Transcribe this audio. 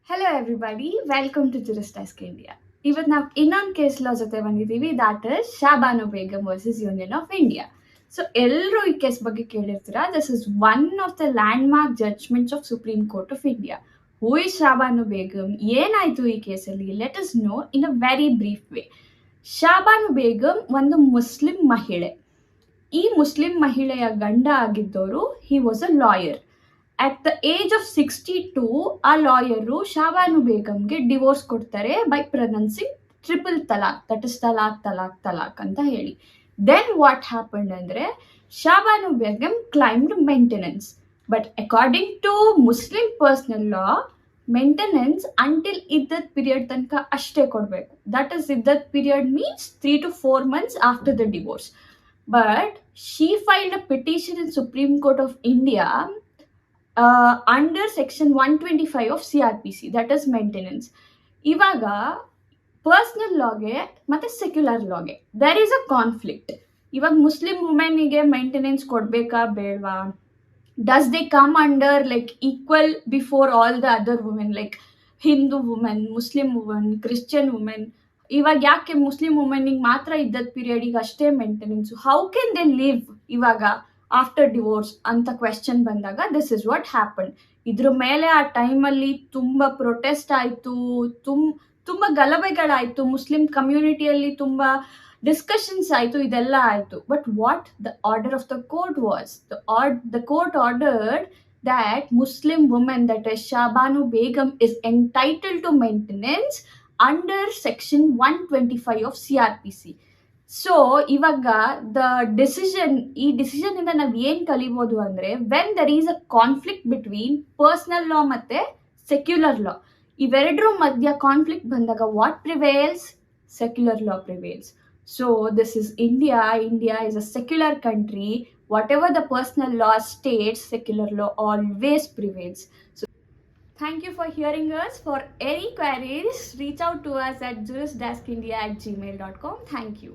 Hello everybody, welcome to jurist desk India. ಇವತ್ತು ನಾವು ಇನ್ನೊಂದು ಕೇಸ್ ಲಾ ಜೊತೆ ಬಂದಿದ್ದೀವಿ. That is Shah Bano Begum versus union of India. So ಎಲ್ಲರೂ ಈ ಕೇಸ್ ಬಗ್ಗೆ ಕೇಳಿರ್ತೀರಾ. This is one of the landmark judgments of supreme court of India. Who is Shah Bano Begum, ಏನಾಯಿತು ಈ ಕೇಸಲ್ಲಿ, let us know in a very brief way. Shah Bano Begum ಒಂದು Muslim ಮಹಿಳೆ. ಈ ಮುಸ್ಲಿಂ ಮಹಿಳೆಯ ಗಂಡ ಆಗಿದ್ದವರು he was a lawyer. At the age of 62 ಆ ಲಾಯರು ಶಾಬಾನು ಬೇಗಂಗೆ ಡಿವೋರ್ಸ್ ಕೊಡ್ತಾರೆ by pronouncing triple talaq, that is talaq talaq talaq ಅಂತ ಹೇಳಿ. ದೆನ್ ವಾಟ್ ಹ್ಯಾಪನ್ಡ್ ಅಂದರೆ Shah Bano Begum claimed maintenance. But according to Muslim personal law, maintenance until iddat period ತನಕ ಅಷ್ಟೇ ಕೊಡಬೇಕು. That is iddat period means 3 to 4 months after the divorce. But she filed a petition in Supreme Court of India under section 125 of CRPC, that is maintenance. ಇವಾಗ personal ಲಾಗೆ ಮತ್ತು secular ಲಾಗೆ there is a conflict. ಇವಾಗ Muslim ವುಮೆನ್ಗೆ maintenance ಕೊಡಬೇಕಾ ಬೇಡವಾ? Does they come under like equal before all the other women, like Hindu women, Muslim women, Christian women? ಇವಾಗ ಯಾಕೆ ಮುಸ್ಲಿಂ ವುಮೆನ್ಗೆ ಮಾತ್ರ ಇದ್ದದ್ ಪೀರಿಯಡಿಗೆ ಅಷ್ಟೇ maintenance? How can they live ಇವಾಗ ಆಫ್ಟರ್ ಡಿವೋರ್ಸ್ ಅಂತ ಕ್ವೆಶ್ಚನ್ ಬಂದಾಗ ದಿಸ್ ಇಸ್ ವಾಟ್ ಹ್ಯಾಪನ್. ಇದ್ರ ಮೇಲೆ ಆ ಟೈಮಲ್ಲಿ ತುಂಬ ಪ್ರೊಟೆಸ್ಟ್ ಆಯಿತು, ತುಂಬ ಗಲಭೆಗಳಾಯಿತು, ಮುಸ್ಲಿಂ ಕಮ್ಯುನಿಟಿಯಲ್ಲಿ ತುಂಬ ಡಿಸ್ಕಷನ್ಸ್ ಆಯಿತು, ಇದೆಲ್ಲ ಆಯಿತು. But what the order of the court was, the court ordered that Muslim woman, that is Shabanu Begum, is entitled to maintenance under section 125 of CRPC. So ಇವಾಗ ಈ ಡಿಸಿಷನ್ ಇಂದ ನಾವು ಏನು ಕಲಿಬೋದು ಅಂದರೆ, when there is a conflict between personal law ಮತ್ತು secular law, ಇವೆರಡರ ಮಧ್ಯ ಕಾನ್ಫ್ಲಿಕ್ಟ್ ಬಂದಾಗ what prevails? Secular law prevails. So this is India. India is a secular country. Whatever the personal law states, secular law always prevails. So thank you for hearing us. For any queries, reach out to us at juristdeskindia@gmail.com. Thank you.